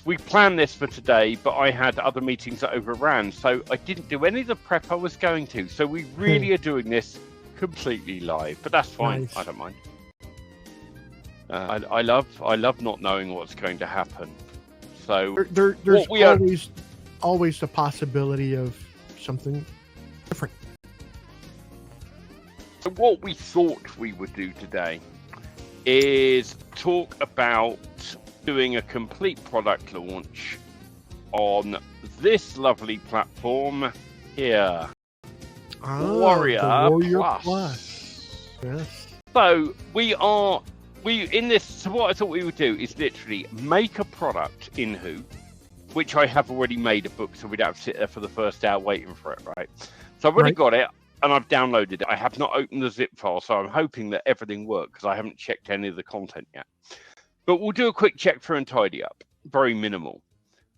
we planned this for today, but I had other meetings that overran, so I didn't do any of the prep I was going to. So we really are doing this completely live, but that's fine. Nice. I don't mind. I love not knowing what's going to happen. So there's always the possibility of something different. So what we thought we would do today is talk about doing a complete product launch on this lovely platform here, WarriorPlus. Yes. So so what I thought we would do is literally make a product in Who, which I have already made a book, so we'd have to sit there for the first hour waiting for it, right? So I've already got it, and I've downloaded it. I have not opened the zip file, so I'm hoping that everything works, because I haven't checked any of the content yet. But we'll do a quick check through and tidy up. Very minimal.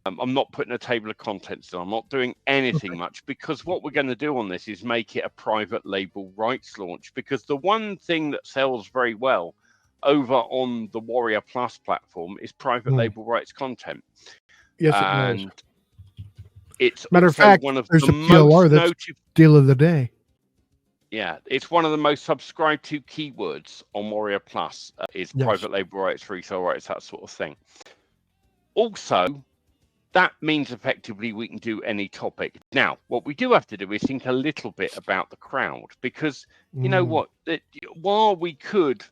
I'm not putting a table of contents in. I'm not doing anything much, because what we're going to do on this is make it a private label rights launch, because the one thing that sells very well over on the WarriorPlus platform is private label rights content. Yes, it and does. It's matter of fact, one of there's the a PLR most that's deal of the day. Yeah, it's one of the most subscribed to keywords on WarriorPlus. Is private label rights, resale rights, that sort of thing. Also, that means effectively we can do any topic. Now, what we do have to do is think a little bit about the crowd, because you know what? While we could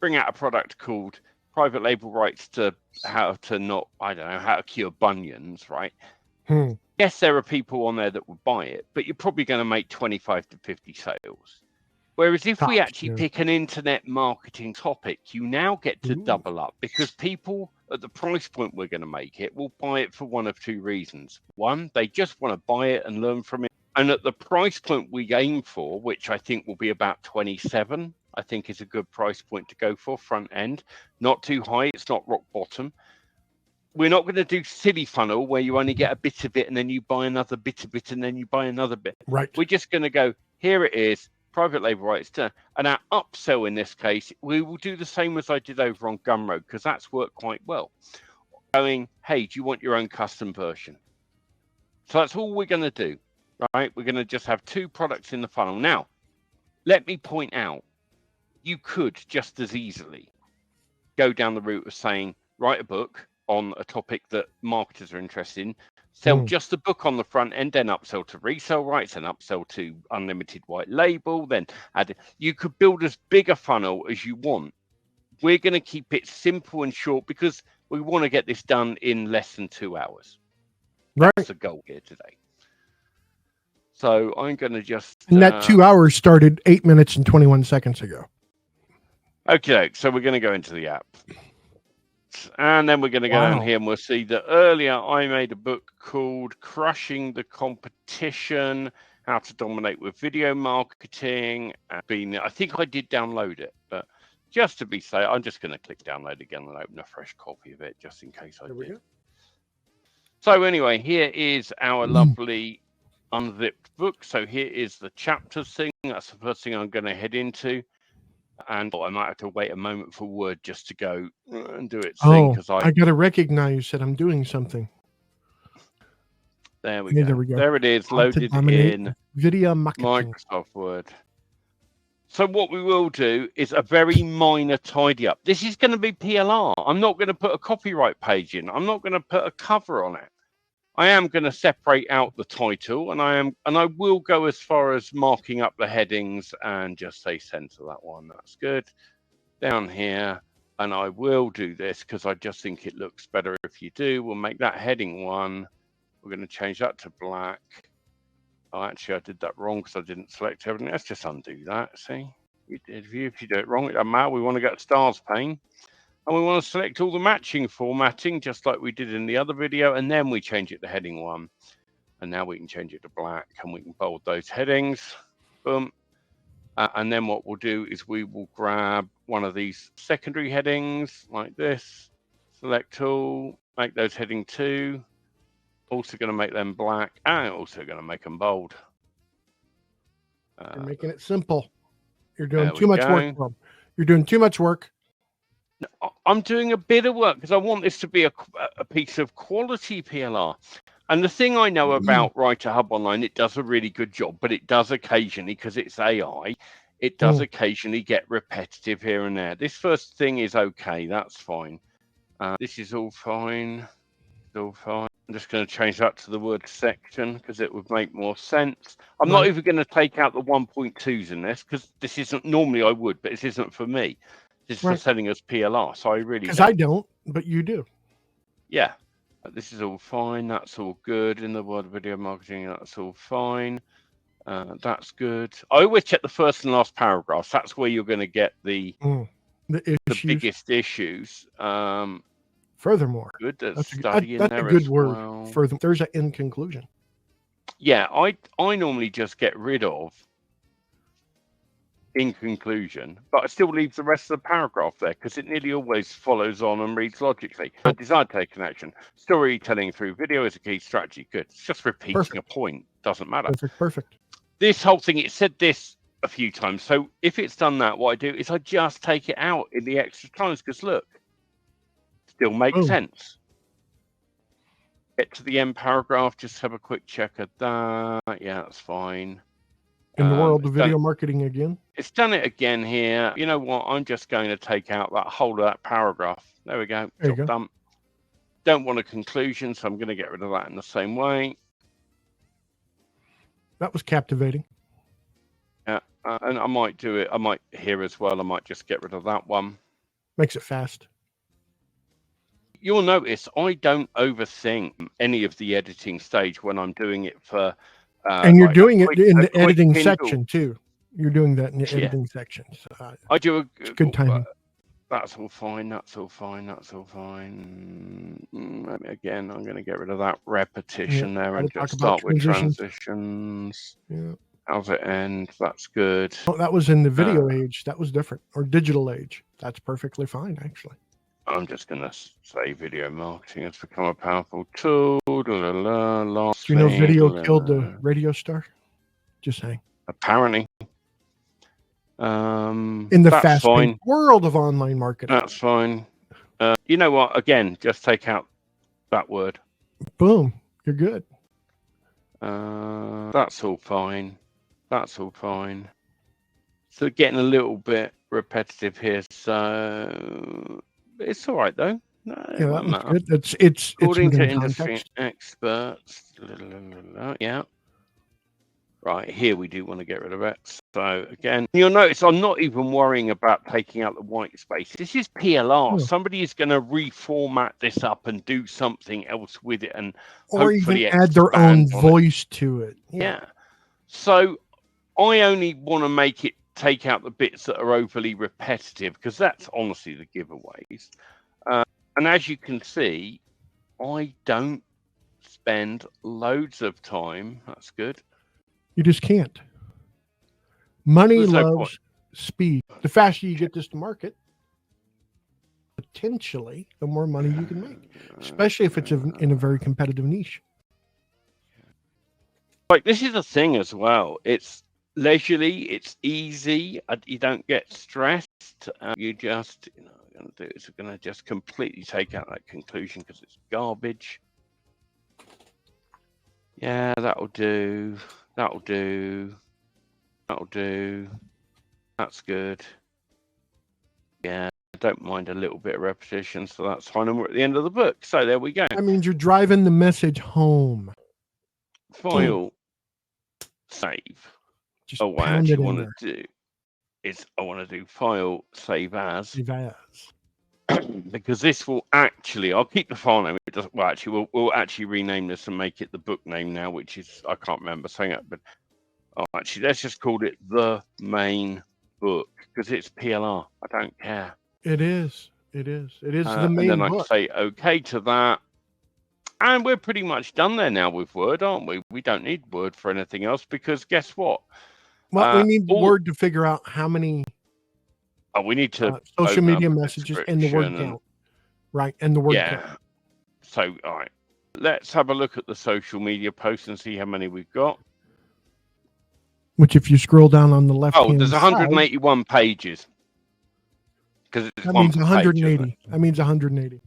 bring out a product called private label rights to how to cure bunions, right? Yes, there are people on there that would buy it, but you're probably going to make 25 to 50 sales. Whereas if we actually pick an internet marketing topic, you now get to double up, because people at the price point we're going to make it will buy it for one of two reasons. One, they just want to buy it and learn from it. And at the price point we aim for, which I think will be about 27, I think is a good price point to go for front end. Not too high, it's not rock bottom. We're not going to do silly funnel where you only get a bit of it and then you buy another bit of it and then you buy another bit. Right. We're just going to go, here it is, private label rights to, and our upsell in this case, we will do the same as I did over on Gumroad, because that's worked quite well. Going, hey, do you want your own custom version? So that's all we're going to do, right? We're going to just have two products in the funnel. Now, let me point out, you could just as easily go down the route of saying, write a book on a topic that marketers are interested in, sell just the book on the front end, then upsell to resale rights and upsell to unlimited white label, then add. You could build as big a funnel as you want. We're going to keep it simple and short, because we want to get this done in less than 2 hours. That's the goal here today. So I'm going to just... And that 2 hours started 8 minutes and 21 seconds ago. Okay, so we're going to go into the app. And then we're going to go down here and we'll see that earlier I made a book called Crushing the Competition, How to Dominate with Video Marketing. I think I did download it, but just to be safe, I'm just going to click download again and open a fresh copy of it just in case I did. So anyway, here is our lovely unzipped book. So here is the chapters thing. That's the first thing I'm going to head into. And I might have to wait a moment for Word just to go and do its thing, because I got to recognize that I'm doing something. There we go. There it is, loaded in video marketing. Microsoft Word. So what we will do is a very minor tidy up. This is going to be PLR. I'm not going to put a copyright page in. I'm not going to put a cover on it. I am going to separate out the title, and I will go as far as marking up the headings and just say center that one. That's good. Down here, and I will do this because I just think it looks better if you do. We'll make that heading 1. We're going to change that to black. Oh, actually, I did that wrong because I didn't select everything. Let's just undo that. See, if you do it wrong, it doesn't matter. We want to go to stars pane. And we want to select all the matching formatting, just like we did in the other video, and then we change it to heading 1. And now we can change it to black, and we can bold those headings. Boom. And then what we'll do is we will grab one of these secondary headings like this, select all, make those heading 2. Also going to make them black, and also going to make them bold. You're making it simple. You're doing too much work, Rob. You're doing too much work. I'm doing a bit of work because I want this to be a piece of quality PLR. And the thing I know about Writer Hub Online, it does a really good job, but it does occasionally, because it's AI, it does occasionally get repetitive here and there. This first thing is okay. That's fine. This is all fine. It's all fine. I'm just going to change that to the word section because it would make more sense. I'm not even going to take out the 1.2s in this because this isn't, normally I would, but this isn't for me. This is for selling us PLR. So I really Because I don't, but you do. Yeah. This is all fine. That's all good. In the world of video marketing, that's all fine. That's good. I always check the first and last paragraphs. That's where you're going to get the biggest issues. Furthermore, good. That's a good word. Well. Further, there's an in conclusion. Yeah, I normally just get rid of in conclusion, but I still leave the rest of the paragraph there because it nearly always follows on and reads logically. Desired taken action. Storytelling through video is a key strategy. Good. It's just repeating a point. Doesn't matter. Perfect. This whole thing, it said this a few times. So if it's done that, what I do is I just take it out in the extra times because look, still makes sense. Get to the end paragraph, just have a quick check of that. Yeah, that's fine. In the world of video marketing again? It's done it again here. You know what? I'm just going to take out that whole of that paragraph. There we go. Job done. Don't want a conclusion, so I'm going to get rid of that in the same way. That was captivating. Yeah, and I might do it. I might here as well. I might just get rid of that one. Makes it fast. You'll notice I don't overthink any of the editing stage when I'm doing it for. And you're doing it in the editing section too. You're doing that in the editing section. So I do a good timing. That's all fine. That's all fine. That's all fine. Again, I'm going to get rid of that repetition there and just start with transitions. Yeah. How's it end? That's good. Oh, that was in the video age. That was different. Or digital age. That's perfectly fine, actually. I'm just going to say video marketing has become a powerful tool. Do you know video killed the radio star? Just saying. Apparently. In the fast-paced world of online marketing. That's fine. You know what? Again, just take out that word. Boom. You're good. That's all fine. That's all fine. So getting a little bit repetitive here. So it's all right though. No, yeah, that was good. It's according to industry experts. Yeah. Right, here we do want to get rid of it. So again, you'll notice I'm not even worrying about taking out the white space. This is PLR. Somebody is going to reformat this up and do something else with it, and or even add their own voice to it. Yeah. So I only want to make it take out the bits that are overly repetitive because that's honestly the giveaways. And as you can see, I don't spend loads of time. That's good. You just can't. Money loves speed. The faster you get this to market, potentially, the more money you can make, especially if it's in a very competitive niche. Like this is a thing as well. It's leisurely. It's easy. You don't get stressed. You just, what we're going to do is we're going to just completely take out that conclusion because it's garbage. Yeah, that'll do. That'll do. That'll do. That's good. Yeah, I don't mind a little bit of repetition, so that's fine. And we're at the end of the book. So there we go. That means you're driving the message home. File. Save. Just what I actually want to do is I want to do file, save as. Save as. Because this will actually, I'll keep the file name. It doesn't. Well, actually, we'll actually rename this and make it the book name now, which is I can't remember saying it, but actually, let's just call it the main book because it's PLR. I don't care. It is. It is. It is the main book. And then book. I say okay to that, and we're pretty much done there now with Word, aren't we? We don't need Word for anything else because guess what? Well, we need Word to figure out how many. Oh, we need to social media messages and the word count, right? And the word count. So, all right, let's have a look at the social media posts and see how many we've got. Which, if you scroll down on the left, there's 181 pages. because it's that one means per 180. page, That means 180.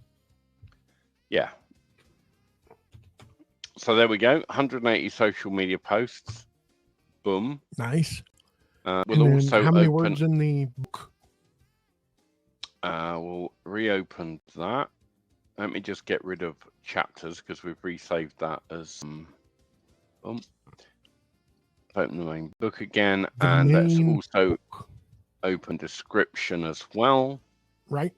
Yeah. So there we go. 180 social media posts. Boom. Nice. We'll and also how many open. words in the book? We'll reopen that. Let me just get rid of chapters because we've resaved that as. Boom. Open the main book again, and let's also open description as well. Right.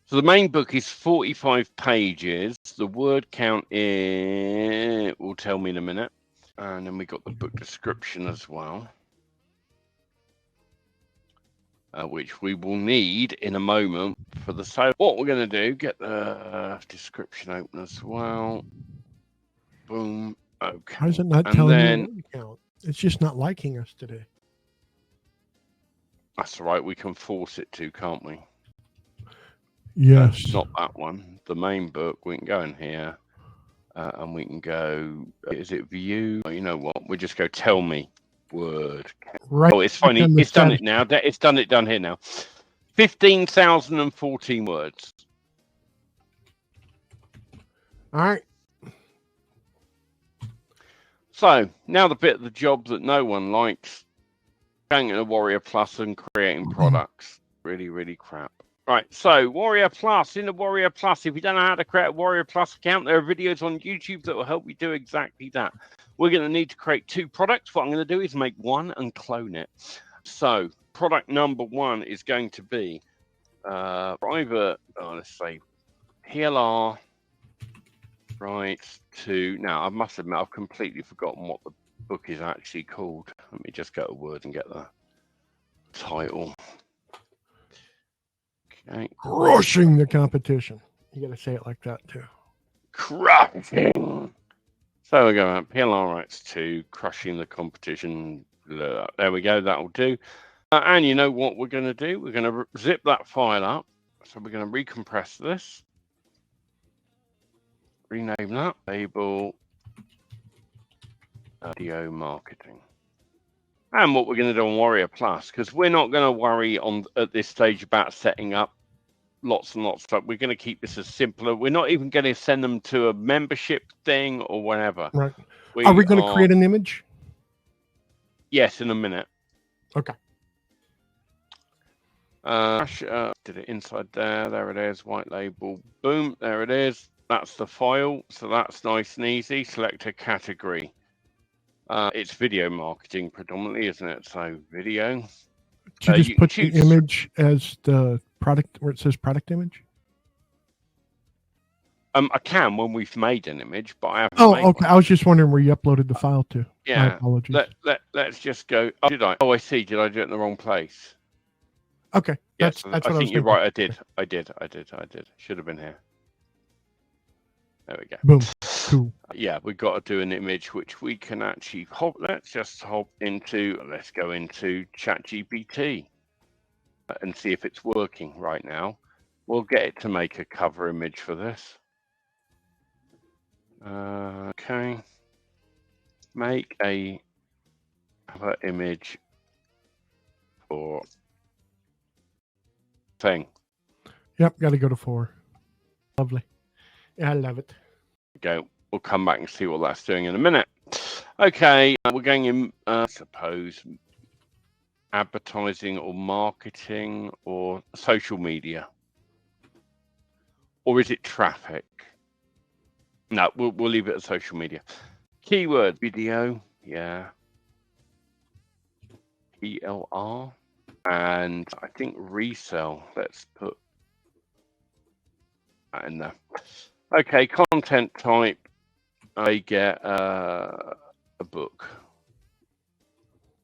So the main book is 45 pages. The word count will tell me in a minute. And then we got the book description as well, which we will need in a moment for the sale. What we're going to do, get the description open as well. Boom. Okay. Why is it not telling me the word count? It's just not liking us today. That's all right. We can force it to, can't we? Yes. Not that one. The main book. We can go in here and we can go. Is it view? Oh, you know what? We just go tell me word. Right. Oh, it's funny. It's done it now. It's done it down here now. 15,014 words. All right. So now the bit of the job that no one likes, going into WarriorPlus and creating products. Really, really crap. Right, so WarriorPlus, in the WarriorPlus, if you don't know how to create a WarriorPlus account, there are videos on YouTube that will help you do exactly that. We're going to need to create 2 products. What I'm going to do is make one and clone it. So product number 1 is going to be private, let's say PLR rights to, now I must admit I've completely forgotten what the book is actually called. Let me just go to Word and get the title. Okay. Crushing the competition. You got to say it like that too. Crushing. So we go PLR rights to crushing the competition. There we go. That'll do. And you know what we're going to do? We're going to zip that file up. So we're going to recompress this. Rename that. Label video marketing. And what we're going to do on WarriorPlus, because we're not going to worry at this stage about setting up lots and lots of stuff. We're going to keep this as simpler. We're not even going to send them to a membership thing or whatever. Right. Are we going to create an image? Yes, in a minute. Okay. Did it inside there. There it is. White label. Boom. There it is. That's the file. So that's nice and easy. Select a category. It's video marketing predominantly, isn't it? So video. Do you just put the image as the product where it says product image? I can when we've made an image, but I haven't. Oh, okay. I was just wondering where you uploaded the file to. Yeah. My apologies. Let's just go. Oh, did I? Oh, I see. Did I do it in the wrong place? Okay. Yes, That's what I think you're thinking. right. I did. Should have been here. There we go. Boom. Cool. Yeah, we've got to do an image which we can actually hop. Let's just hop into. Let's go into ChatGPT and see if it's working right now. We'll get it to make a cover image for this. Okay. Make a cover image for thing. Yep, got to go to 4. Lovely. Yeah, I love it. Go. We'll come back and see what that's doing in a minute. Okay, we're going in, I suppose, advertising or marketing or social media. Or is it traffic? No, we'll leave it at social media. Keyword, video, yeah. PLR. And I think resell. Let's put that in there. Okay, content type. I get a book.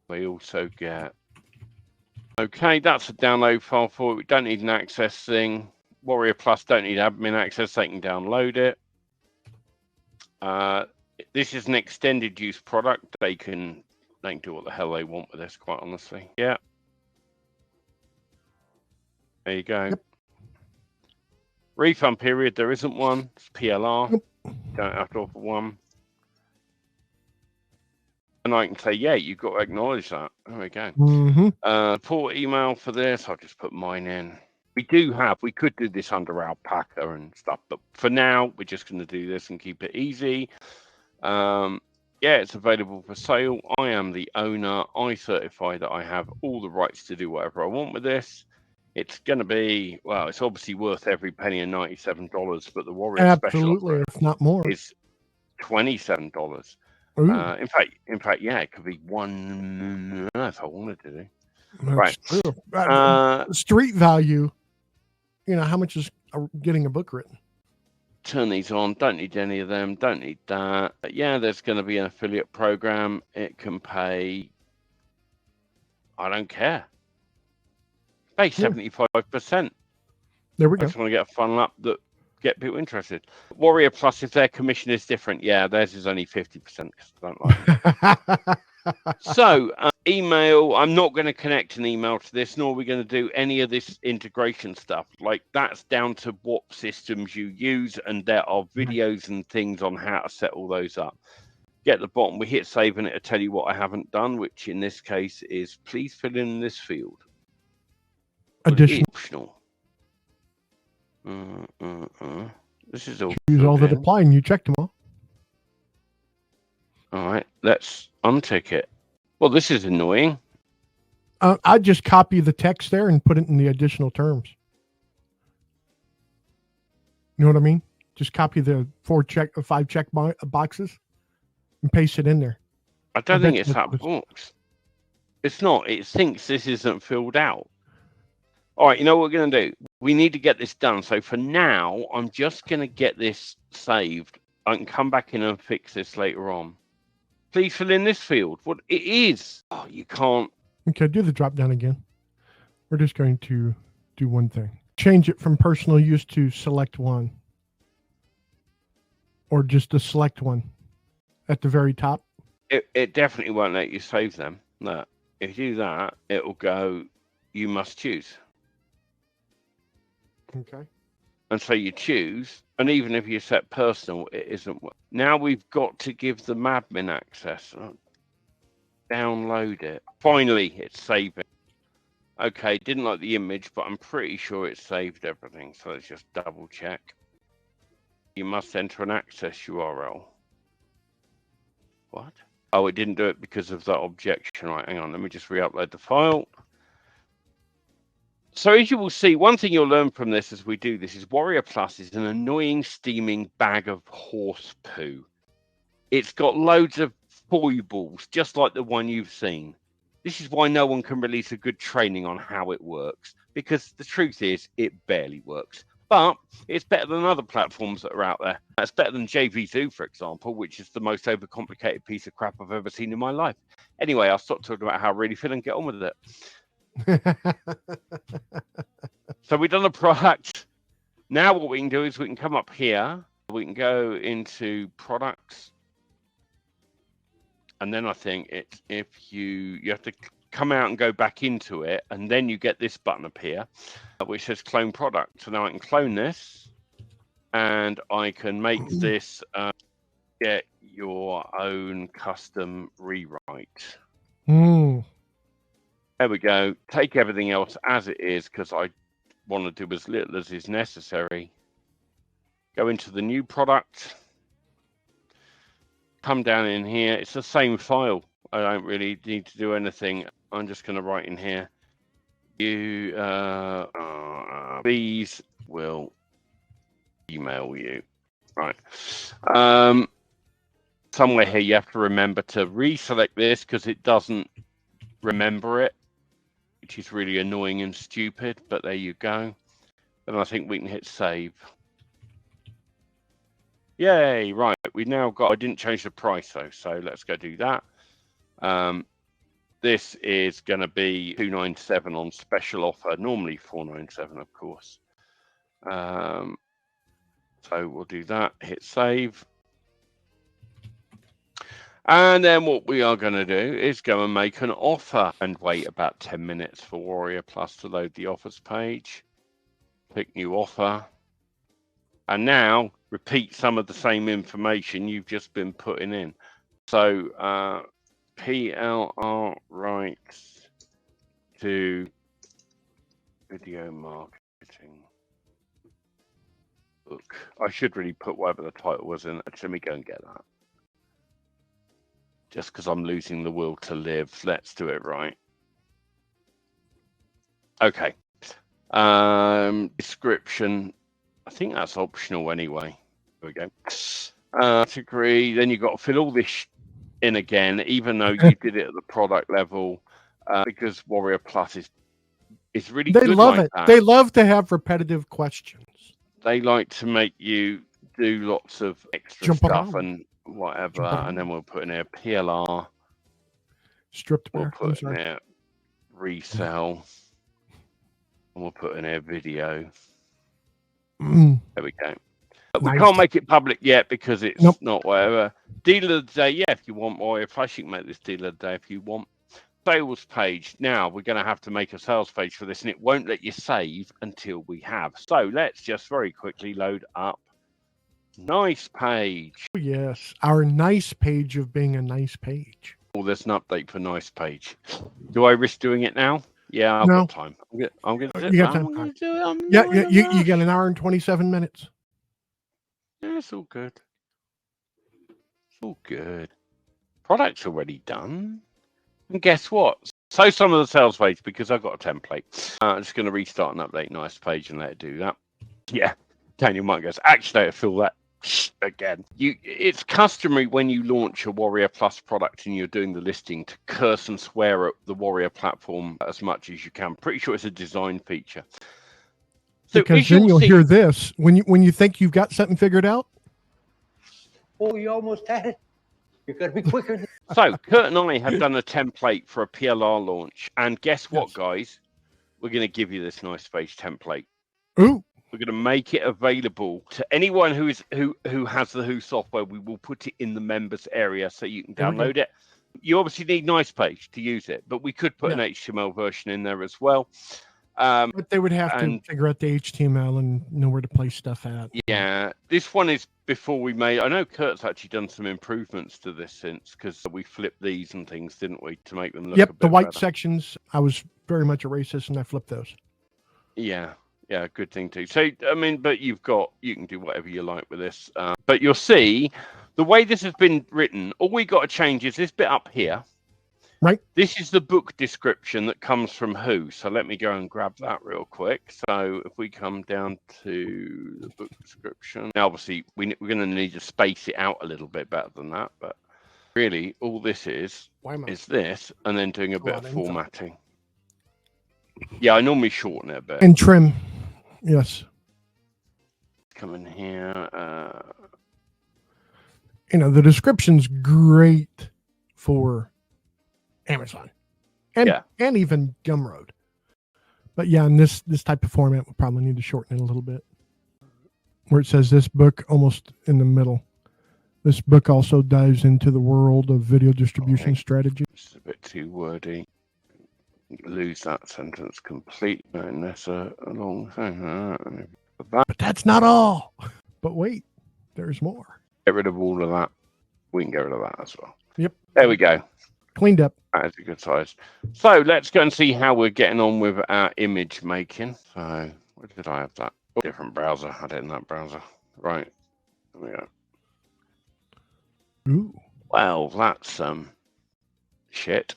We also get. Okay, that's a download file for it. We don't need an access thing. WarriorPlus don't need admin access. They can download it. This is an extended use product. They can do what the hell they want with this, quite honestly. Yeah. There you go. Yep. Refund period, there isn't one. It's PLR. Yep. Don't have to offer one. And I can say, yeah, you've got to acknowledge that. There we go. Support email for this. I'll just put mine in. We could do this under Alpaca and stuff, but for now, we're just going to do this and keep it easy. Yeah, it's available for sale. I am the owner. I certify that I have all the rights to do whatever I want with this. It's going to be, well, it's obviously worth every penny of $97, but the Warrior special offer if not more, is $27. In fact, yeah, it could be one if I wanted to do. That's true. Street value, how much is getting a book written? Turn these on. Don't need any of them. Don't need that. But yeah, there's going to be an affiliate program. It can pay. I don't care. Pay 75%. There we go. I just want to get a funnel up that get people interested. WarriorPlus, if their commission is different, yeah, theirs is only 50% because I don't like it. So, email, I'm not going to connect an email to this, nor are we going to do any of this integration stuff. Like, that's down to what systems you use, and there are videos and things on how to set all those up. Get the bottom, we hit save, and it'll tell you what I haven't done, which in this case is please fill in this field. Additional. This is all. Use all that apply, and you checked them all. All right, let's untick it. Well, this is annoying. I just copy the text there and put it in the additional terms. You know what I mean? Just copy the 5 check boxes and paste it in there. I don't think it's that box. It's not. It thinks this isn't filled out. All right, you know what we're going to do? We need to get this done. So for now, I'm just going to get this saved. I can come back in and fix this later on. Please fill in this field. What it is. Oh, you can't. Okay, do the drop down again. We're just going to do one thing. Change it from personal use to select one. Or just the select one at the very top. It definitely won't let you save them. No. If you do that, it will go, you must choose. Okay. And so you choose, and even if you set personal, it isn't. Now we've got to give them admin access. Download it. Finally, it's saving. Okay, didn't like the image, but I'm pretty sure it saved everything. So let's just double check. You must enter an access URL. What? Oh, it didn't do it because of that objection. Right, hang on. Let me just re-upload the file. So as you will see, one thing you'll learn from this as we do this is WarriorPlus is an annoying steaming bag of horse poo. It's got loads of foibles, just like the one you've seen. This is why no one can release a good training on how it works, because the truth is it barely works. But it's better than other platforms that are out there. It's better than JV2, for example, which is the most overcomplicated piece of crap I've ever seen in my life. Anyway, I'll stop talking about how I really feel and get on with it. So we've done a product. Now what we can do is we can come up here. We can go into products. And then I think it's if you have to come out and go back into it. And then you get this button up here, which says clone product. So now I can clone this. And I can make this get your own custom rewrite. There we go. Take everything else as it is because I want to do as little as is necessary. Go into the new product. Come down in here. It's the same file. I don't really need to do anything. I'm just going to write in here. You, these will email you. Right. Somewhere here you have to remember to reselect this because it doesn't remember it, which is really annoying and stupid, but there you go. And I think we can hit save. Yay, right. We've now got, I didn't change the price though, so let's go do that. This is going to be $297 on special offer, normally $497, of course. So we'll do that, hit save. And then what we are going to do is go and make an offer and wait about 10 minutes for WarriorPlus to load the offers page. Click new offer. And now repeat some of the same information you've just been putting in. So PLR rights to video marketing book. I should really put whatever the title was in. Let me go and get that. Just because I'm losing the will to live. Let's do it right. Okay. Description. I think that's optional anyway. There we go. Category. Then you've got to fill all this in again, even though you did it at the product level, because WarriorPlus is really good. They love like it. that. They love to have repetitive questions. They like to make you do lots of extra stuff and whatever, and then we'll put in there PLR. Stripped we'll put in there resell, and we'll put in there video. There we go. We can't make it public yet because it's not whatever. Deal of the day, yeah, if you want WarriorPlus, you can make this deal of the day if you want. Sales page. Now we're going to have to make a sales page for this, and it won't let you save until we have. So let's just very quickly load up nice page. Yes, our nice page of being a nice page. Oh, there's an update for nice page. Do I risk doing it now? Yeah, I've got time. I'm going to do it. Yeah, you got an hour and 27 minutes. Yeah, it's all good. It's all good. Product's already done. And guess what? So some of the sales page, because I've got a template. I'm just going to restart and update nice page and let it do that. Yeah. Daniel Mike goes, actually, I feel that again. It's customary when you launch a WarriorPlus product and you're doing the listing to curse and swear at the Warrior platform as much as you can. Pretty sure it's a design feature. So because then you'll hear this when you think you've got something figured out. Oh, you almost had it. You've got to be quicker. So Kurt and I have done a template for a PLR launch, and guess what, guys? We're going to give you this nice page template. Ooh. We're going to make it available to anyone who has the Who software. We will put it in the members area so you can download it. You obviously need nice page to use it, but we could put an HTML version in there as well. But they would have to figure out the HTML and know where to place stuff at. Yeah, this one is before we made. I know Kurt's actually done some improvements to this since, because we flipped these and things, didn't we, to make them look a bit the white better. sections. I was very much a racist, and I flipped those. Yeah, good thing too. So I mean, but you can do whatever you like with this. But you'll see the way this has been written. All we got to change is this bit up here. Right. This is the book description that comes from Who. So let me go and grab that real quick. So if we come down to the book description, now obviously we're going to need to space it out a little bit better than that. But really, all this is this, and then doing a bit of formatting. Yeah, I normally shorten it a bit. And trim. Yes. Come in here. The description's great for Amazon and even Gumroad. But yeah, in this type of format, we'll probably need to shorten it a little bit. Where it says this book almost in the middle. This book also dives into the world of video distribution strategy. It's a bit too wordy. Lose that sentence completely, and that's a long thing. But that's not all. But wait, there's more. Get rid of all of that. We can get rid of that as well. Yep. There we go. Cleaned up. That is a good size. So let's go and see how we're getting on with our image making. So where did I have that? Oh, different browser. I had it in that browser. Right. There we go. Ooh. Well, that's shit.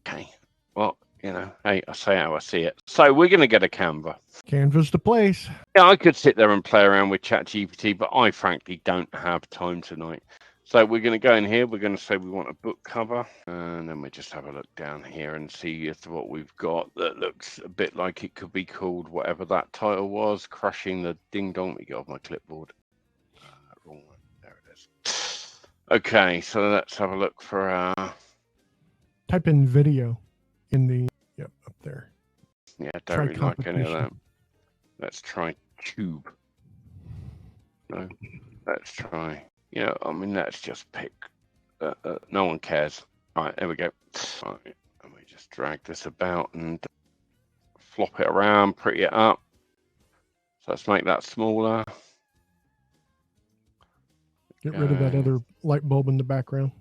Okay. Well, hey, I say how I see it. So we're going to get a Canva. Canva's the place. Yeah, I could sit there and play around with ChatGPT, but I frankly don't have time tonight. So we're going to go in here. We're going to say we want a book cover, and then we just have a look down here and see if what we've got that looks a bit like it could be called whatever that title was. Crushing the Ding Dong. Let me get off my clipboard. Wrong one. There it is. Okay, so let's have a look for type in video in the up there. Yeah, don't really like any of that. Let's try tube. No, let's try. Let's just pick. No one cares. All right, there we go. All right, and we just drag this about and flop it around, pretty it up. So let's make that smaller. Get rid of that other light bulb in the background.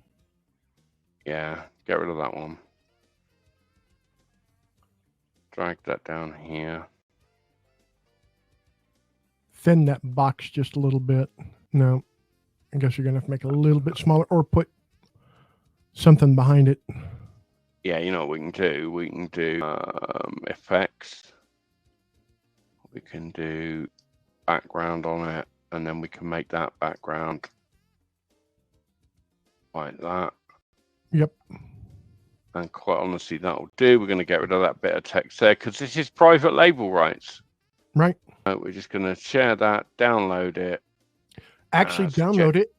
Yeah, get rid of that one. Drag that down here. Thin that box just a little bit. No, I guess you're going to have to make it a little bit smaller or put something behind it. Yeah, you know what we can do? We can do effects. We can do background on it, and then we can make that background like that. Yep. And quite honestly, that'll do. We're going to get rid of that bit of text there because this is private label rights. Right. We're just going to share that, download it. Actually, download it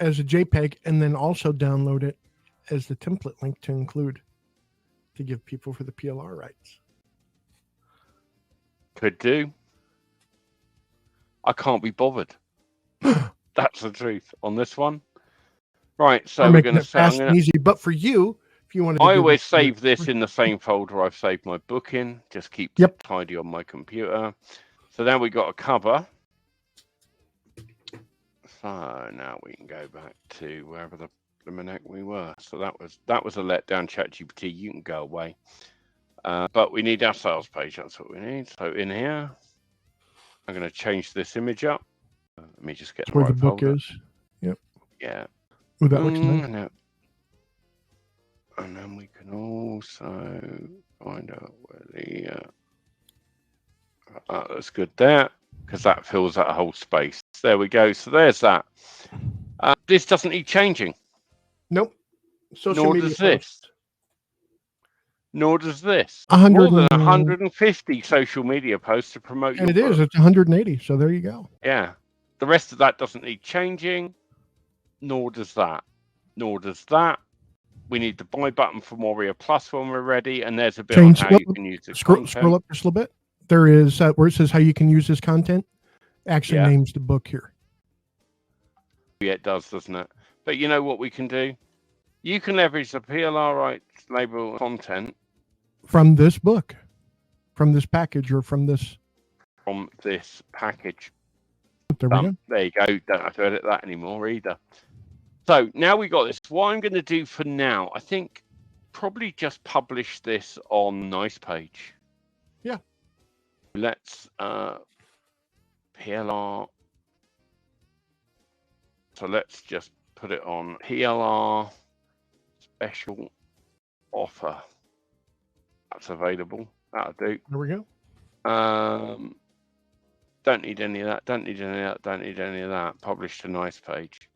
as a JPEG and then also download it as the template link to include to give people for the PLR rights. Could do. I can't be bothered. That's the truth on this one. Right, so we're going to say fast and easy. But for you, if you wanted to, I always save this in the same folder I've saved my book in. Just keep it tidy on my computer. So then we got a cover. So now we can go back to wherever the heck we were. So that was a letdown, ChatGPT. You can go away. But we need our sales page. That's what we need. So in here, I'm going to change this image up. Let me just get where the book is. Yep. Yeah. Ooh, that looks nice. No. And then we can also find out where the that's good there, because that fills that whole space. There we go. So there's that. This doesn't need changing. Nope. Nor does this. More than 150 social media posts to promote your book. It's 180. So there you go. Yeah. The rest of that doesn't need changing. Nor does that. We need the buy button for WarriorPlus when we're ready, and there's a bit on how you can use the content. Scroll up just a little bit. There is where it says how you can use this content. Actually names the book here. Yeah, it does, doesn't it? But you know what we can do? You can leverage the PLR rights label content from this book, from this package, or from this package. There we go. There you go. Don't have to edit that anymore either. So now we got this. What I'm going to do for now, I think probably just publish this on Nice Page. Yeah. Let's PLR. So let's just put it on PLR special offer. That's available. That'll do. There we go. Don't need any of that. Don't need any of that. Publish to Nice Page.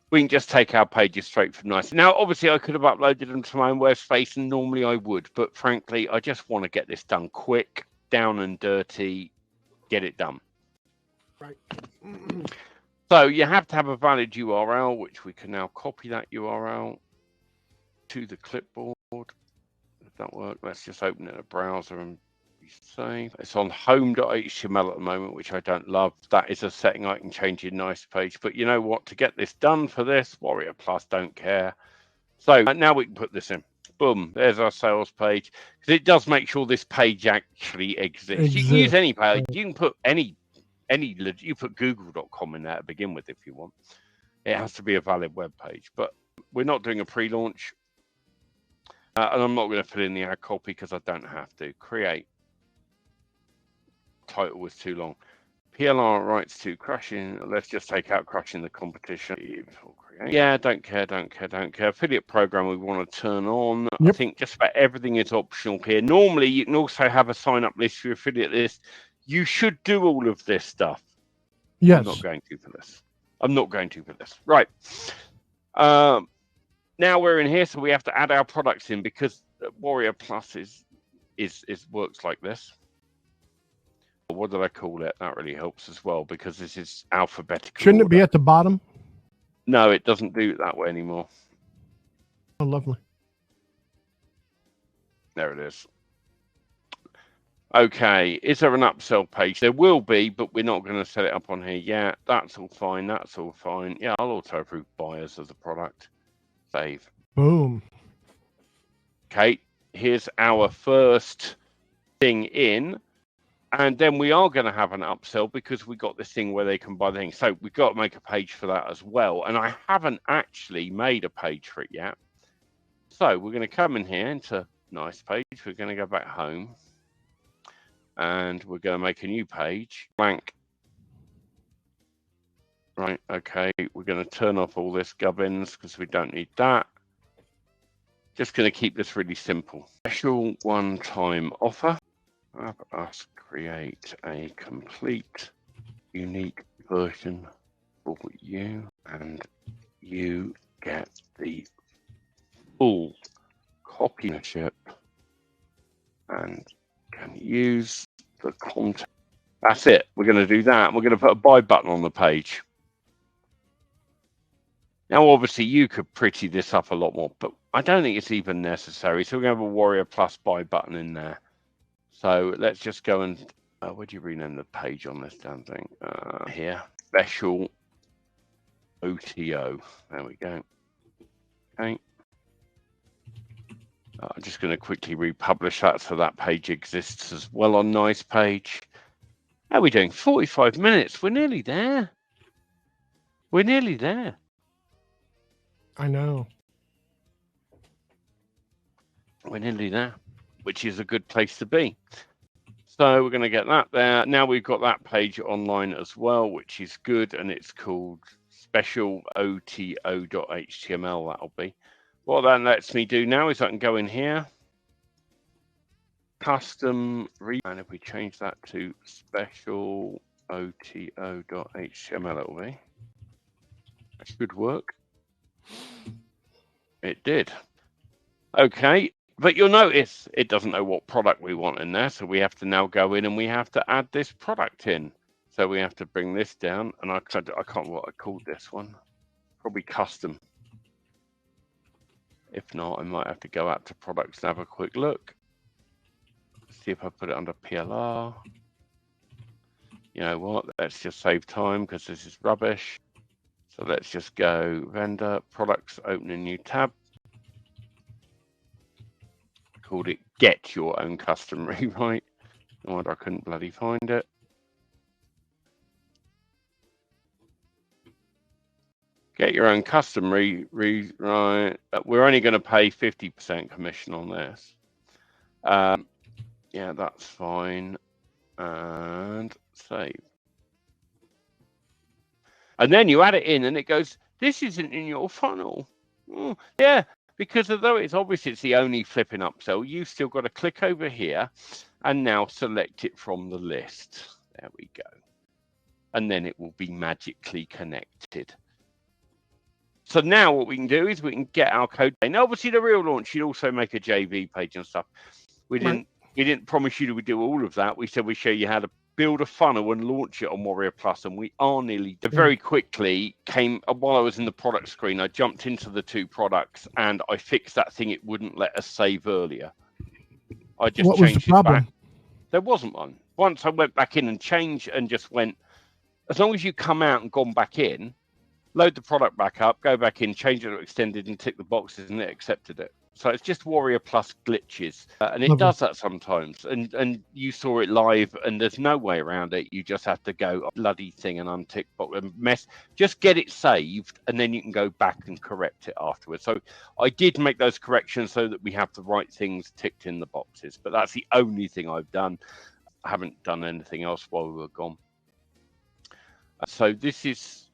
We can just take our pages straight from Nice. Now, obviously, I could have uploaded them to my own workspace, and normally I would. But frankly, I just want to get this done quick, down and dirty, get it done. Right. So you have to have a valid URL, which we can now copy that URL to the clipboard. If that works, let's just open it in a browser and be safe. It's on home.html at the moment, which I don't love. That is a setting I can change in Nice Page. But you know what? To get this done for this, WarriorPlus don't care. So now we can put this in. Boom, there's our sales page. Because it does make sure this page actually exists. You can use any page. You can put you put google.com in there to begin with if you want. It has to be a valid web page. But we're not doing a pre-launch. And I'm not going to fill in the ad copy because I don't have to. Create. Title was too long. PLR rights to crashing. Let's just take out crashing the competition. Yeah, don't care. Affiliate program we want to turn on. Yep. I think just about everything is optional here. Normally, you can also have a sign-up list for your affiliate list. You should do all of this stuff. Yes. I'm not going to for this. Right. Now we're in here, so we have to add our products in because WarriorPlus is works like this. What did I call it? That really helps as well because this is alphabetical. Shouldn't it be at the bottom? No, it doesn't do it that way anymore. Oh, lovely. There it is. Okay, is there an upsell page? There will be, but we're not going to set it up on here yet. That's all fine. Yeah, I'll auto approve buyers of the product. Save. Boom. Okay, here's our first thing in. And then we are going to have an upsell because we got this thing where they can buy the thing. So we've got to make a page for that as well. And I haven't actually made a page for it yet. So we're going to come in here into nice page. We're going to go back home. And we're going to make a new page. Blank. Right, okay. We're going to turn off all this gubbins because we don't need that. Just going to keep this really simple. Special one-time offer. Have us create a complete, unique version for you, and you get the full copy ownership and can use the content. That's it. We're going to do that. We're going to put a buy button on the page. Now, obviously, you could pretty this up a lot more, but I don't think it's even necessary. So we're going to have a WarriorPlus buy button in there. So let's just go and, where do you rename the page on this damn thing? Here, special OTO. There we go. Okay. I'm just going to quickly republish that so that page exists as well on Nice Page. How are we doing? 45 minutes. We're nearly there. We're nearly there. I know. We're nearly there, which is a good place to be. So we're going to get that there. Now we've got that page online as well, which is good. And it's called specialoto.html. That'll be. What that lets me do now is I can go in here. Custom read. And if we change that to specialoto.html, it'll be. That should work. It did. Okay. But you'll notice it doesn't know what product we want in there. So we have to now go in and we have to add this product in. So we have to bring this down. And I can't what I called this one. Probably custom. If not, I might have to go out to products and have a quick look. See if I put it under PLR. You know what? Let's just save time because this is rubbish. So let's just go vendor, products, open a new tab. Called it get your own custom rewrite. No wonder I couldn't bloody find it. Get your own custom rewrite. We're only going to pay 50% commission on this. Yeah, that's fine. And save. And then you add it in and it goes, this isn't in your funnel. Oh, yeah. Because although it's obvious it's the only flipping upsell, you've still got to click over here and now select it from the list. There we go. And then it will be magically connected. So now what we can do is we can get our code. And obviously the real launch, you'd also make a JV page and stuff. We didn't promise you that we'd do all of that. We said we'd show you how to build a funnel and launch it on WarriorPlus, and we are nearly very quickly came while I was in the product screen. I jumped into the two products and I fixed that thing. It wouldn't let us save earlier. I just changed it back. There wasn't one. Once I went back in and changed and just went, as long as you come out and gone back in, load the product back up, go back in, change it to extended and tick the boxes, and it accepted it. So it's just WarriorPlus glitches, and it does that sometimes. And you saw it live, and there's no way around it. You just have to go bloody thing and untick box and mess. Just get it saved, and then you can go back and correct it afterwards. So I did make those corrections so that we have the right things ticked in the boxes. But that's the only thing I've done. I haven't done anything else while we were gone. So this is.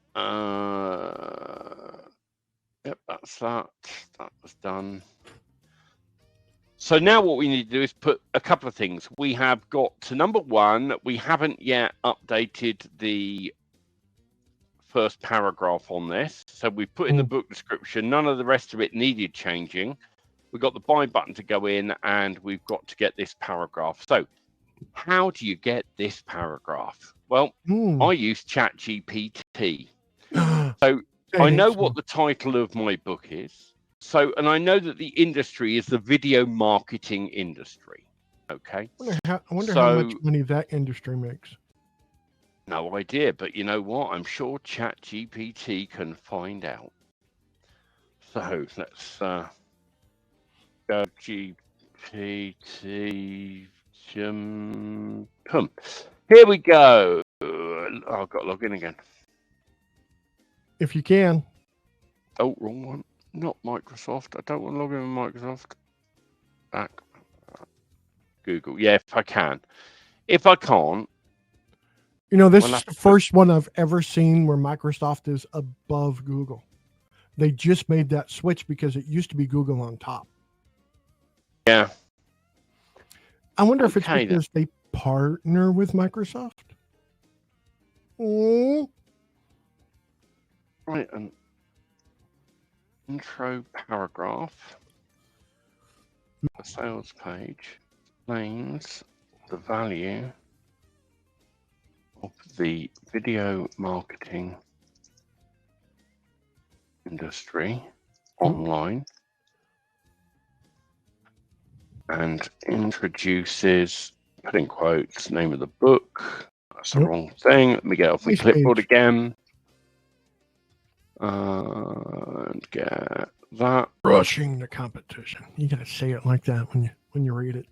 Yep, that's that. That was done. So now what we need to do is put a couple of things. We have got to number one, we haven't yet updated the first paragraph on this. So we put in the book description. None of the rest of it needed changing. We've got the buy button to go in, and we've got to get this paragraph. So how do you get this paragraph? Well, I use ChatGPT. So I know what the title of my book is. So, and I know that the industry is the video marketing industry. Okay. I wonder how much money that industry makes. No idea, but you know what? I'm sure ChatGPT can find out. So let's go GPT Come. Here we go. Oh, I've got to log in again. If you can. Oh, wrong one. Not Microsoft. I don't want to log in with Microsoft. Back. Google. Yeah, if I can. If I can't. You know, this is the first one I've ever seen where Microsoft is above Google. They just made that switch because it used to be Google on top. Yeah. I wonder if it's because they partner with Microsoft. Right, an intro paragraph. The sales page explains the value of the video marketing industry online and introduces, put in quotes, name of the book. That's the wrong thing. Let me get off my clipboard again. And get that. Crushing the competition. You gotta say it like that when you read it.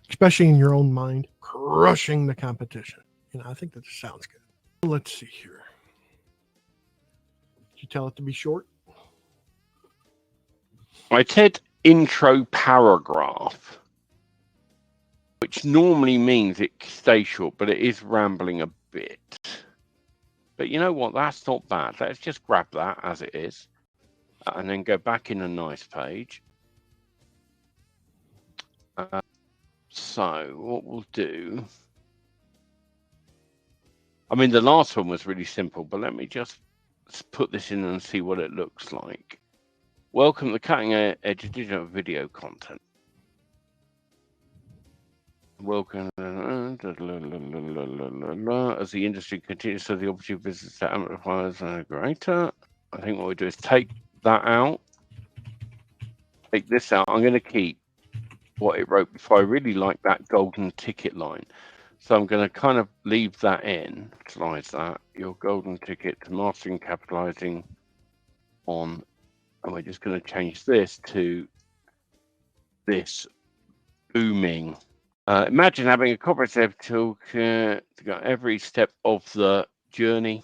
Especially in your own mind. Crushing the competition. You know, I think that sounds good. Let's see here. Did you tell it to be short? I said intro paragraph, which normally means it stays short, but it is rambling a bit. But you know what? That's not bad. Let's just grab that as it is and then go back in a nice page. So what we'll do, I mean, the last one was really simple, but let me just put this in and see what it looks like. Welcome to the cutting edge digital video content. Welcome as the industry continues, so the opportunity business that amplifies greater. I think what we do is take that out, take this out. I'm going to keep what it wrote before. I really like that golden ticket line. So I'm going to kind of leave that in, slide that, your golden ticket to mastering, capitalizing on, and we're just going to change this to this booming. Imagine having a cooperative tool to go every step of the journey.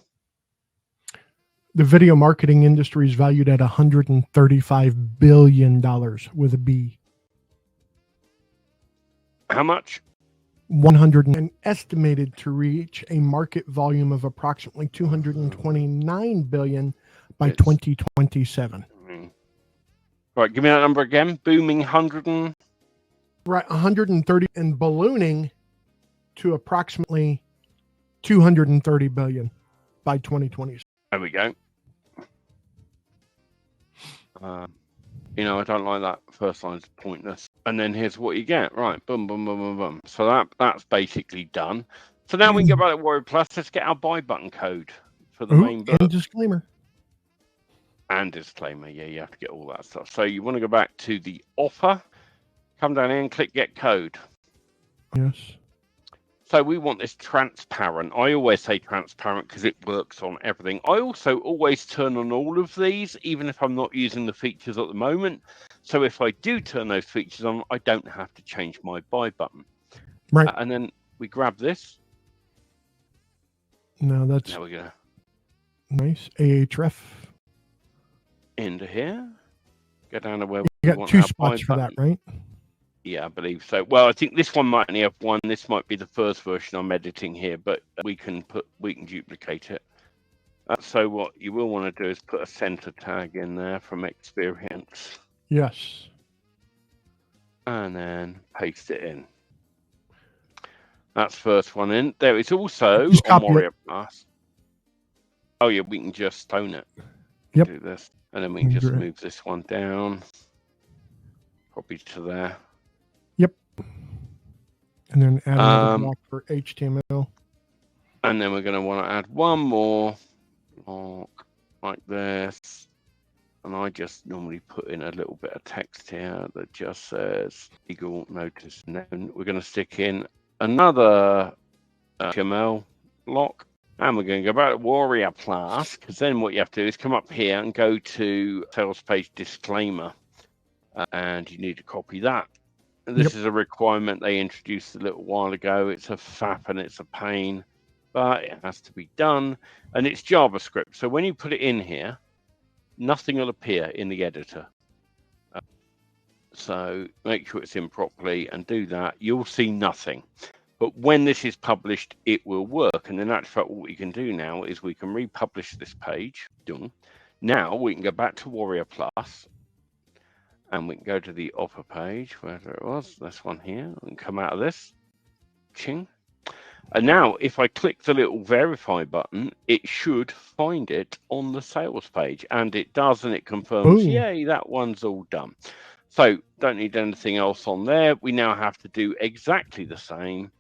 The video marketing industry is valued at $135 billion with a B. How much? 100 and estimated to reach a market volume of approximately 229 billion by 2027. Right, give me that number again. Booming 100 and... Right, 130 and ballooning to approximately 230 billion by 2020. There we go. You know, I don't like that first line's pointless. And then here's what you get. Right, boom, boom, boom, boom, boom. So that's basically done. So now we can get back to WarriorPlus. Let's get our buy button code for the main book. And disclaimer. And disclaimer, yeah, you have to get all that stuff. So you want to go back to the offer. Come down here and click get code. Yes. So we want this transparent. I always say transparent because it works on everything. I also always turn on all of these, even if I'm not using the features at the moment. So if I do turn those features on, I don't have to change my buy button. Right. And then we grab this. No, that's there we go. Nice. Ahref. Into here. Go down to where you got two spots for that, right? Yeah, I believe so. Well, I think this one might only have one. This might be the first version I'm editing here, but we can duplicate it. So what you will want to do is put a center tag in there from experience. Yes. And then paste it in. That's first one in. There is also on WarriorPlus. Oh yeah, we can just own it. Yep. Do this, and then we can just move this one down. Copy to there. Yep. And then add another block for HTML. And then we're going to want to add one more block like this. And I just normally put in a little bit of text here that just says legal notice. And then we're going to stick in another HTML block. And we're going to go back to WarriorPlus, because then what you have to do is come up here and go to sales page disclaimer. And you need to copy that This is a requirement they introduced a little while ago. It's a fap and it's a pain, but it has to be done. And it's JavaScript. So when you put it in here, nothing will appear in the editor. So make sure it's in properly and do that. You'll see nothing. But when this is published, it will work. And in actual fact, what we can do now is we can republish this page. Done. Now we can go back to WarriorPlus and we can go to the offer page, wherever it was, this one here, and come out of this. Ching. And now if I click the little verify button, it should find it on the sales page. And it does, and it confirms, yay, that one's all done. So don't need anything else on there. We now have to do exactly the same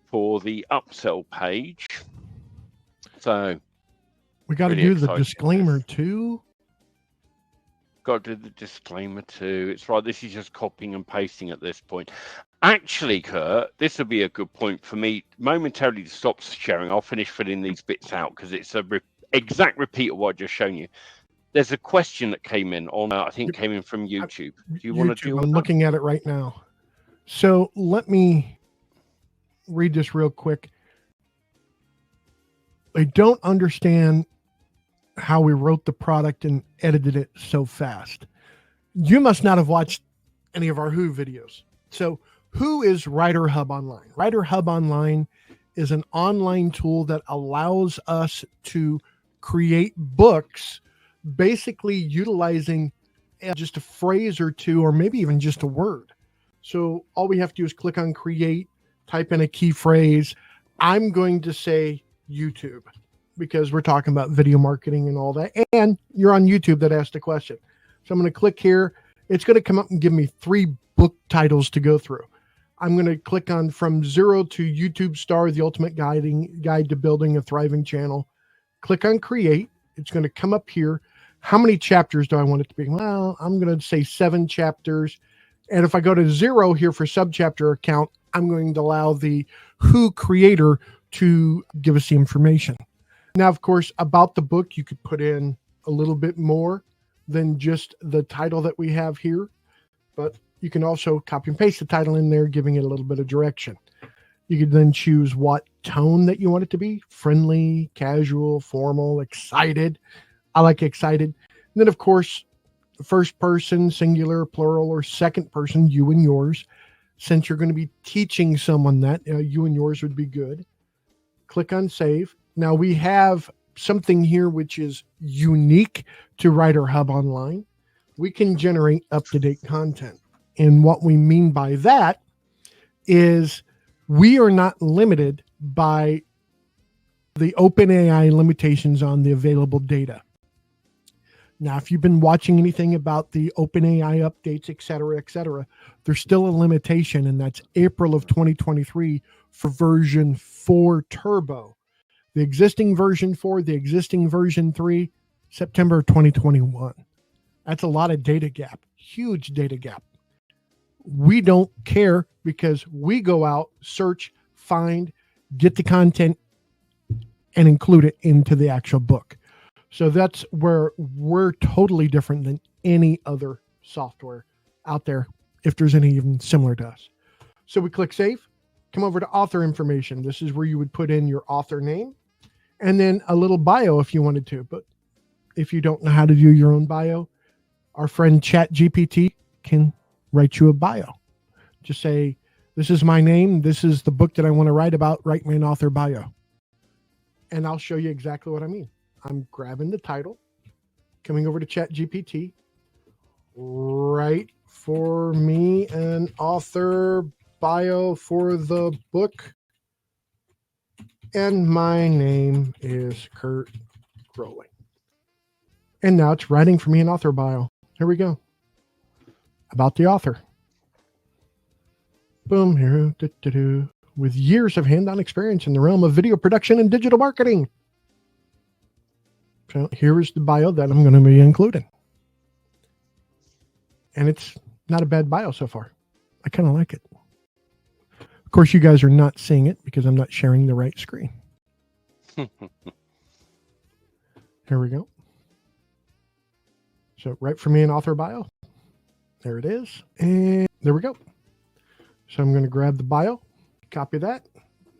for the upsell page. So we got to do the disclaimer too. Got to do the disclaimer too. It's right. This is just copying and pasting at this point. Actually, Kurt, this will be a good point for me momentarily to stop sharing. I'll finish filling these bits out because it's a exact repeat of what I've just shown you. There's a question that came in on, I think came in from YouTube. Do you want to do it? I'm looking at it right now. So let me read this real quick. I don't understand how we wrote the product and edited it so fast. You must not have watched any of our Who videos. So Who is Writer Hub Online? Writer Hub Online is an online tool that allows us to create books basically utilizing just a phrase or two, or maybe even just a word. So all we have to do is click on create, type in a key phrase. I'm going to say YouTube because we're talking about video marketing and all that. And you're on YouTube that asked a question. So I'm going to click here. It's going to come up and give me 3 book titles to go through. I'm going to click on From Zero to YouTube Star, the Ultimate Guide to Building a Thriving Channel. Click on create. It's going to come up here. How many chapters do I want it to be? Well, I'm going to say 7 chapters. And if I go to 0 here for subchapter account, I'm going to allow the Who creator to give us the information. Now, of course, about the book, you could put in a little bit more than just the title that we have here, but you can also copy and paste the title in there, giving it a little bit of direction. You could then choose what tone that you want it to be: friendly, casual, formal, excited. I like excited. And then, of course, first person, singular, plural, or second person, you and yours. Since you're going to be teaching someone that, you and yours would be good. Click on save. Now we have something here which is unique to Writer Hub Online. We can generate up-to-date content. And what we mean by that is we are not limited by the OpenAI limitations on the available data. Now, if you've been watching anything about the OpenAI updates, et cetera, there's still a limitation, and that's April of 2023 for version 4 Turbo. The existing version 4, the existing version 3, September 2021. That's a lot of data gap, huge data gap. We don't care because we go out, search, find, get the content, and include it into the actual book. So that's where we're totally different than any other software out there, if there's any even similar to us. So we click save, come over to author information. This is where you would put in your author name and then a little bio if you wanted to. But if you don't know how to do your own bio, our friend ChatGPT can write you a bio. Just say, this is my name. This is the book that I want to write about. Write me an author bio. And I'll show you exactly what I mean. I'm grabbing the title, coming over to ChatGPT, write for me an author bio for the book, and my name is Kurt Growling. And now it's writing for me an author bio. Here we go. About the author. Boom, here, with years of hands-on experience in the realm of video production and digital marketing. So here is the bio that I'm going to be including. And it's not a bad bio so far. I kind of like it. Of course, you guys are not seeing it because I'm not sharing the right screen. Here we go. So write for me an author bio. There it is. And there we go. So I'm going to grab the bio, copy that,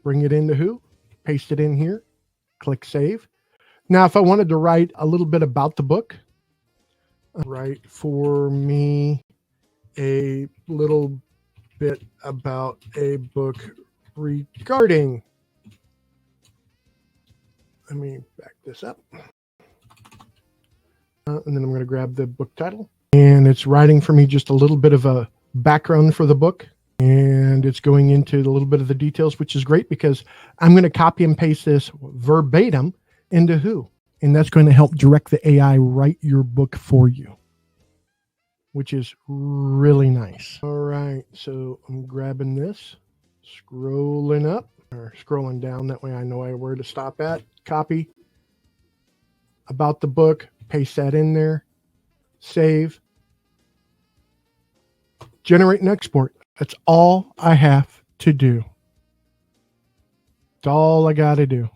bring it into Who, paste it in here, click save. Now, if I wanted to write a little bit about the book, write for me a little bit about a book regarding. Let me back this up. And then I'm going to grab the book title. And it's writing for me just a little bit of a background for the book. And it's going into a little bit of the details, which is great because I'm going to copy and paste this verbatim into Who. And that's going to help direct the AI write your book for you, which is really nice. All right, so I'm grabbing this, scrolling up or scrolling down. That way I know where to stop at. Copy about the book, paste that in there, save, generate and export. That's all I have to do. That's all I got to do.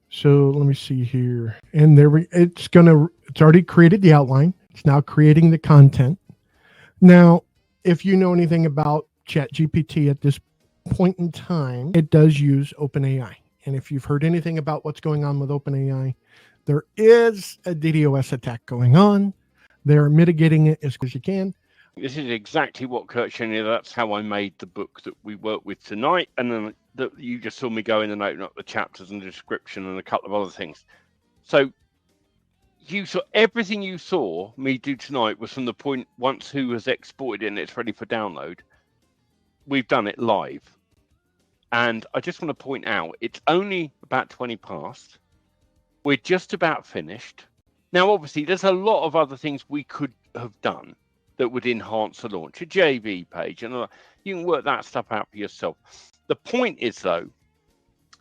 So let me see here. And it's already created the outline. It's now creating the content. Now, if you know anything about ChatGPT at this point in time, it does use OpenAI. And if you've heard anything about what's going on with OpenAI, there is a DDoS attack going on. They're mitigating it as you can. This is exactly what Kurt showed you. That's how I made the book that we work with tonight. And then you just saw me go in and open up the chapters and the description and a couple of other things. So you saw everything you saw me do tonight was from the point once Who has exported it and it's ready for download. We've done it live. And I just want to point out, it's only about 20 past. We're just about finished. Now, obviously, there's a lot of other things we could have done that would enhance the launch, a JV page, and you can work that stuff out for yourself. The point is, though,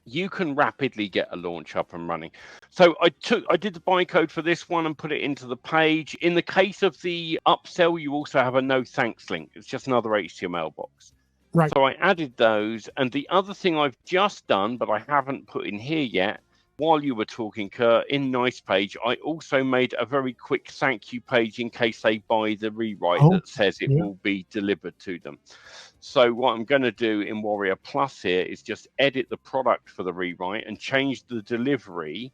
you can rapidly get a launch up and running. So I did the bytecode for this one and put it into the page. In the case of the upsell, you also have a no thanks link. It's just another HTML box. Right. So I added those. And the other thing I've just done, but I haven't put in here yet, while you were talking, Kurt, in Nice Page, I also made a very quick thank you page in case they buy the rewrite that says it will be delivered to them. So what I'm going to do in WarriorPlus here is just edit the product for the rewrite and change the delivery,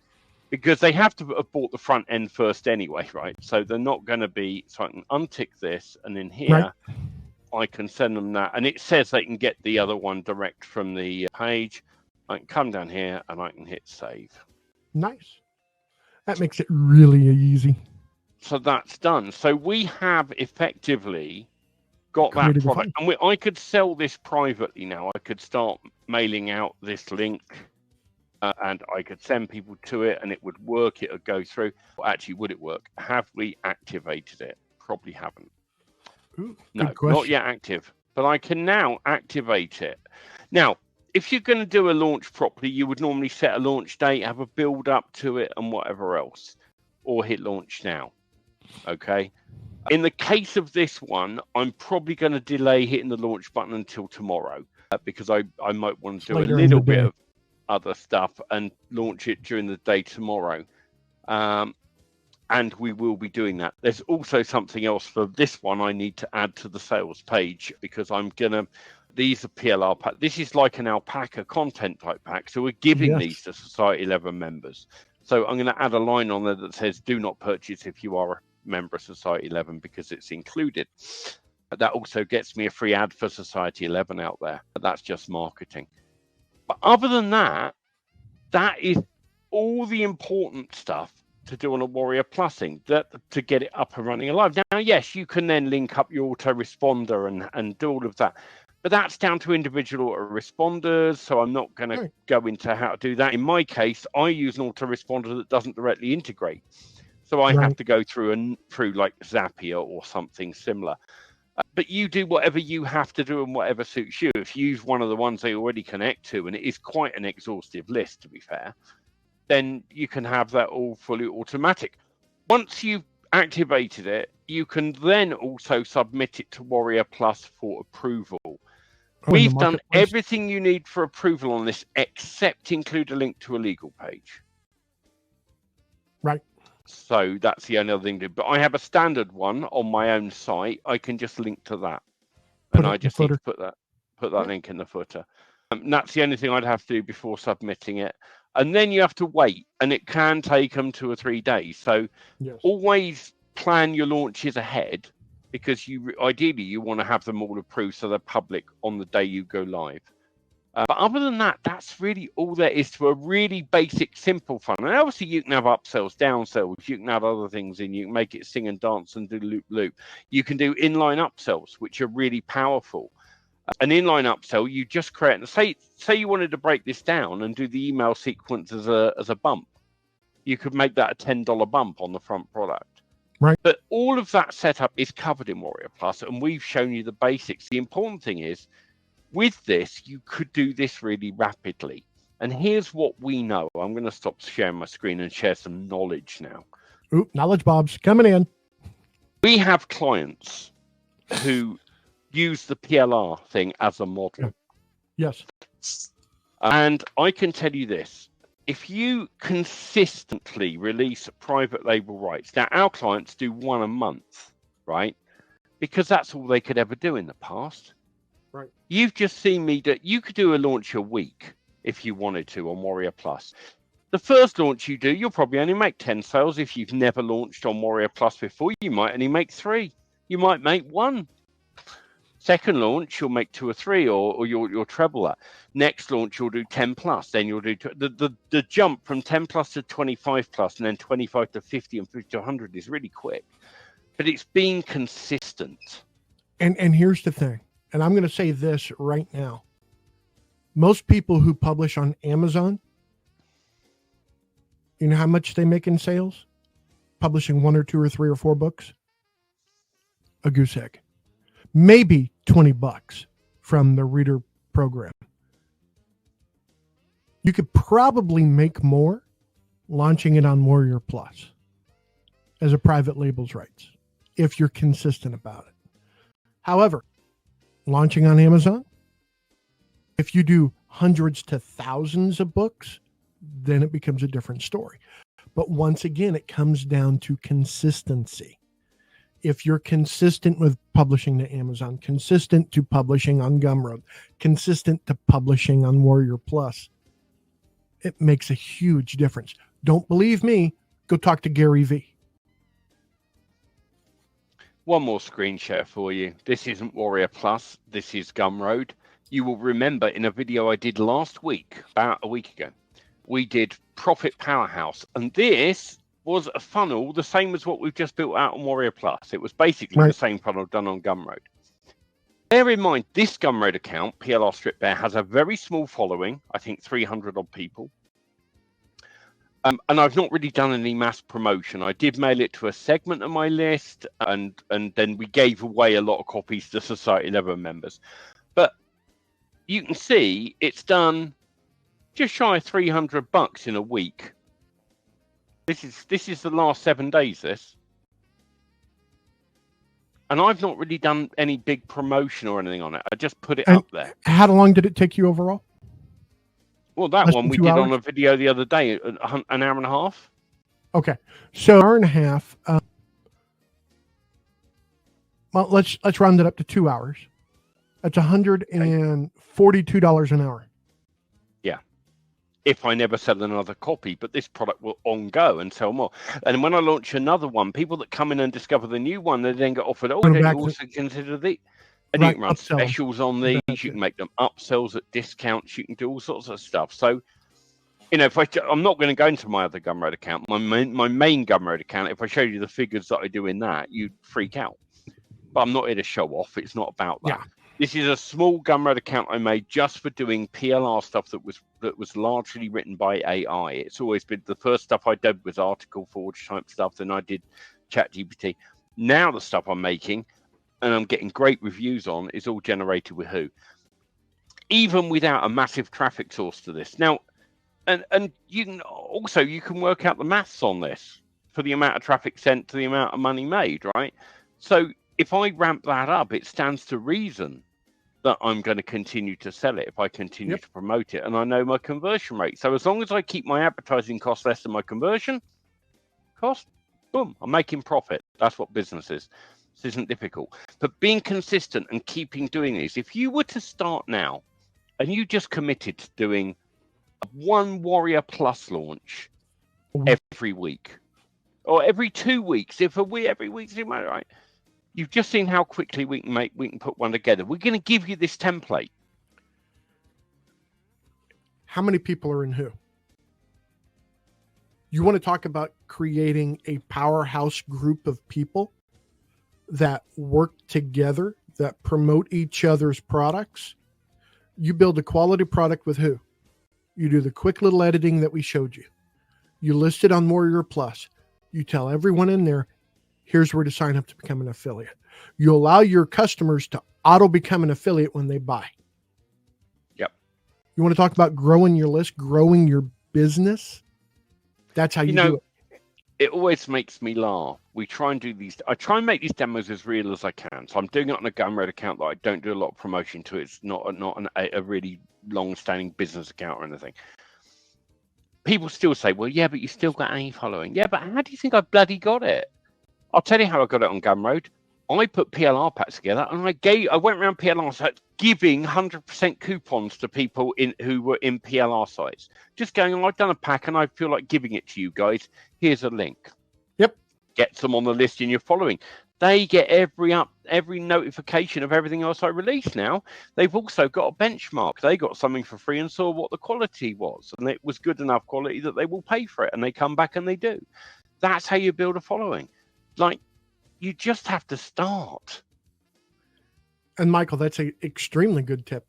because they have to have bought the front end first anyway, right? So they're not going to be, so I can untick this and in here, I can send them that. And it says they can get the other one direct from the page. I can come down here and I can hit save. Nice. That makes it really easy. So that's done. So we have effectively got that product. And I could sell this privately now. I could start mailing out this link and I could send people to it and it would work. It would go through. Well, actually, would it work? Have we activated it? Probably haven't. Ooh, no, not yet active. But I can now activate it. Now, if you're going to do a launch properly, you would normally set a launch date, have a build up to it and whatever else, or hit launch now. Okay. In the case of this one, I'm probably going to delay hitting the launch button until tomorrow because I might want to do a little bit of other stuff and launch it during the day tomorrow. And we will be doing that. There's also something else for this one I need to add to the sales page because I'm going to, these are PLR pack. This is like an alpaca content type pack. So we're giving these to Society 11 members. So I'm going to add a line on there that says, do not purchase if you are a member of Society 11 because it's included. That also gets me a free ad for Society 11 out there. But that's just marketing. But other than that, that is all the important stuff to do on a WarriorPlus thing to get it up and running alive. Now, yes, you can then link up your autoresponder and do all of that. But that's down to individual autoresponders, so I'm not going to go into how to do that. In my case, I use an autoresponder that doesn't directly integrate. So I have to go through like Zapier or something similar. But you do whatever you have to do and whatever suits you. If you use one of the ones they already connect to, and it is quite an exhaustive list, to be fair, then you can have that all fully automatic. Once you've activated it, you can then also submit it to WarriorPlus for approval. We've done everything you need for approval on this, except include a link to a legal page. Right. So that's the only other thing to do. But I have a standard one on my own site. I can just link to that. And I just need to put that link in the footer. That's the only thing I'd have to do before submitting it. And then you have to wait, and it can take them 2 or 3 days. So always plan your launches ahead, because ideally you want to have them all approved so they're public on the day you go live. But other than that, that's really all there is to a really basic, simple funnel. And obviously you can have upsells, downsells, you can have other things in, you can make it sing and dance and do loop. You can do inline upsells, which are really powerful. An inline upsell, you just create, and say you wanted to break this down and do the email sequence as a bump. You could make that a $10 bump on the front product. Right. But all of that setup is covered in WarriorPlus, and we've shown you the basics. The important thing is, with this, you could do this really rapidly. And here's what we know. I'm going to stop sharing my screen and share some knowledge now. Ooh, knowledge Bob's coming in. We have clients who use the PLR thing as a model. Yes. And I can tell you this. If you consistently release private label rights, now our clients do 1 a month, right? Because that's all they could ever do in the past. Right. You've just seen me that you could do a launch a week if you wanted to on WarriorPlus. The first launch you do, you'll probably only make 10 sales. If you've never launched on WarriorPlus before, you might only make 3. You might make 1. Second launch, you'll make 2 or 3, or you'll treble that. Next launch, you'll do 10 plus. Then you'll do the jump from 10 plus to 25 plus, and then 25 to 50 and 50 to 100 is really quick. But it's being consistent. And here's the thing, and I'm going to say this right now. Most people who publish on Amazon, you know how much they make in sales? Publishing 1 or 2 or 3 or 4 books? A goose egg. Maybe $20 from the reader program. You could probably make more launching it on WarriorPlus as a private labels rights if you're consistent about it. However, launching on Amazon, if you do hundreds to thousands of books, then it becomes a different story. But once again, it comes down to consistency. If you're consistent with publishing to Amazon, consistent to publishing on Gumroad, consistent to publishing on WarriorPlus, it makes a huge difference. Don't believe me? Go talk to Gary V. One more screen share for you. This isn't WarriorPlus. This is Gumroad. You will remember in a video I did last week, about a week ago, we did Profit Powerhouse. And this was a funnel the same as what we've just built out on WarriorPlus. It was basically the same funnel done on Gumroad. Bear in mind, this Gumroad account, PLR Strip Bear, has a very small following, I think 300 odd people. And I've not really done any mass promotion. I did mail it to a segment of my list, and then we gave away a lot of copies to Society Level members. But you can see it's done just shy of $300 in a week. This is the last 7 days, this. And I've not really done any big promotion or anything on it. I just put it up there. How long did it take you overall? Well, that one we did on a video the other day, an hour and a half. Okay. So an hour and a half. Well, let's round it up to 2 hours. That's $142 an hour. If I never sell another copy, but this product will on-go and sell more. And when I launch another one, people that come in and discover the new one, they then get offered, don't you also consider the... And you can run specials on these, you can make them upsells at discounts, you can do all sorts of stuff. So, you know, I'm not going to go into my other Gumroad account, my main Gumroad account. If I showed you the figures that I do in that, you'd freak out. But I'm not here to show off. It's not about that. Yeah. This is a small Gumroad account I made just for doing PLR stuff that was largely written by AI. It's always been the first stuff I did was article forge type stuff. Then I did ChatGPT. Now the stuff I'm making and I'm getting great reviews on is all generated with Who. Even without a massive traffic source to this. Now, and you can work out the maths on this for the amount of traffic sent to the amount of money made, right? So if I ramp that up, it stands to reason that I'm going to continue to sell it if I continue to promote it, and I know my conversion rate. So as long as I keep my advertising cost less than my conversion cost, Boom, I'm making profit. That's what business is. This isn't difficult. But being consistent and keeping doing this, if you were to start now and you just committed to doing one WarriorPlus launch every week or every 2 weeks, every week, right? You've just seen how quickly we can put one together. We're going to give you this template. How many people are in who? You want to talk about creating a powerhouse group of people that work together, that promote each other's products? You build a quality product with who? You do the quick little editing that we showed you. You list it on WarriorPlus. You tell everyone in there, here's where to sign up to become an affiliate. You allow your customers to auto become an affiliate when they buy. Yep. You want to talk about growing your list, growing your business? That's how you do it. It always makes me laugh. I try and make these demos as real as I can. So I'm doing it on a Gumroad account that I don't do a lot of promotion to. It's not a really long-standing business account or anything. People still say, well, yeah, but you still got a following. Yeah, but how do you think I bloody got it? I'll tell you how I got it on Gumroad. I put PLR packs together and I went around PLR sites giving 100% coupons to people who were in PLR sites. Just going, I've done a pack and I feel like giving it to you guys. Here's a link. Yep. Get them on the list in your following. They get every notification of everything else I release now. They've also got a benchmark. They got something for free and saw what the quality was. And it was good enough quality that they will pay for it. And they come back and they do. That's how you build a following. Like, you just have to start. And Michael, that's an extremely good tip.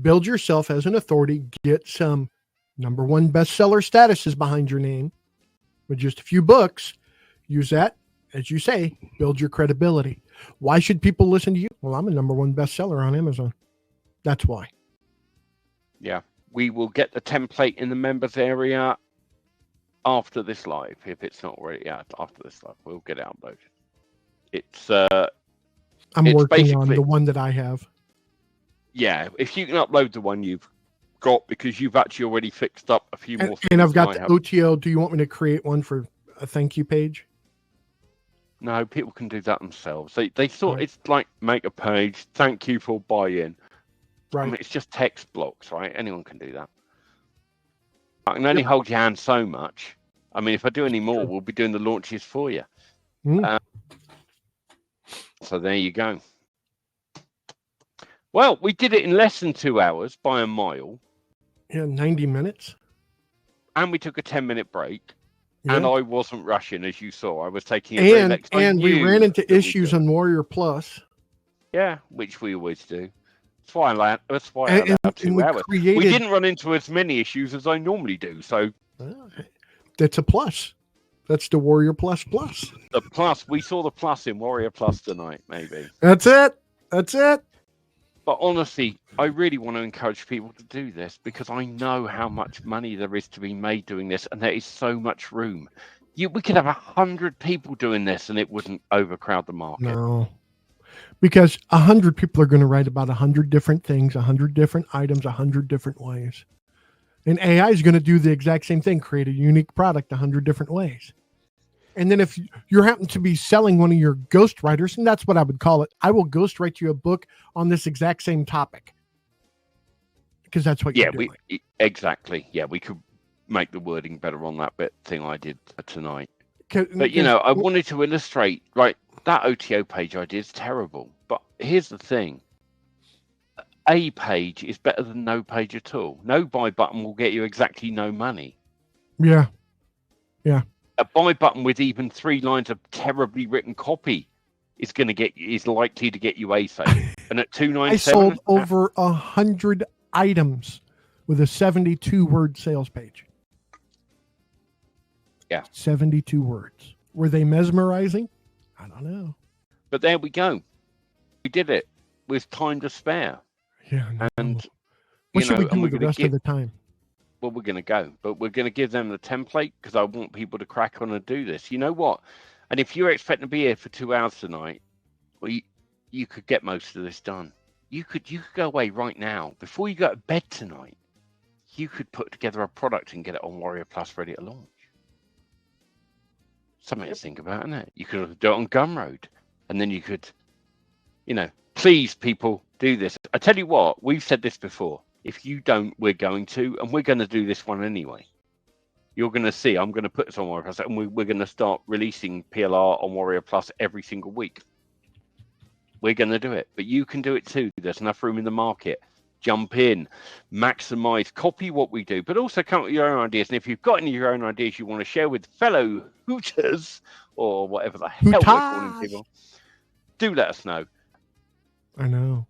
Build yourself as an authority. Get some #1 bestseller statuses behind your name with just a few books. Use that, as you say, build your credibility. Why should people listen to you? Well, I'm a #1 bestseller on Amazon. That's why. Yeah. We will get the template in the members area after this live. If it's not already out after this live, we'll get it uploaded. I'm working on the one that I have. Yeah, if you can upload the one you've got, because you've actually already fixed up a few more things. And I've got the OTO. Do you want me to create one for a thank you page? No, people can do that themselves. They thought it's like make a page, thank you for buy-in. Right. I mean, it's just text blocks, right? Anyone can do that. I can only hold your hand so much. I mean, if I do any more, we'll be doing the launches for you. So there you go. Well, we did it in less than 2 hours by a mile. Yeah, 90 minutes. And we took a 10-minute break. Yeah. And I wasn't rushing, as you saw. I was taking it very next. And we ran into issues on WarriorPlus. Yeah, which we always do. That's why I allowed 2 hours. We didn't run into as many issues as I normally do. So that's a plus. That's the WarriorPlus plus. The plus. We saw the plus in WarriorPlus tonight, maybe. That's it. That's it. But honestly, I really want to encourage people to do this because I know how much money there is to be made doing this, and there is so much room. We could have 100 people doing this, and it wouldn't overcrowd the market. No, because 100 people are going to write about 100 different things, 100 different items, 100 different ways. And AI is going to do the exact same thing, create a unique product 100 different ways. And then if you happen to be selling one of your ghostwriters, and that's what I would call it, I will ghostwrite you a book on this exact same topic. Because that's what you're doing. Exactly. Yeah, we could make the wording better on that thing I did tonight. But, I wanted to illustrate, right, that OTO page I did is terrible. But here's the thing. A page is better than no page at all. No buy button will get you exactly no money. Yeah. Yeah. A buy button with even 3 lines of terribly written copy is likely to get you a sale. And at $2.97, I sold over 100 items with a 72-word sales page. Yeah. 72 words. Were they mesmerizing? I don't know. But there we go. We did it with time to spare. Yeah. No. And what should we do with the rest of the time? Well, we're going to go, but we're going to give them the template because I want people to crack on and do this. You know what? And if you're expecting to be here for 2 hours tonight, well, you could get most of this done. You could go away right now before you go to bed tonight. You could put together a product and get it on WarriorPlus ready to launch. Something to think about, isn't it? You could do it on Gumroad, and then you could, please, people, do this. I tell you what, we've said this before. If you don't, we're going to, and we're going to do this one anyway. You're going to see. I'm going to put this on Warrior Plus, and we're going to start releasing PLR on Warrior Plus every single week. We're going to do it, but you can do it too. There's enough room in the market. Jump in, maximize, copy what we do, but also come up with your own ideas. And if you've got any of your own ideas you want to share with fellow Hooters or whatever the hell we're calling people, do let us know. I know.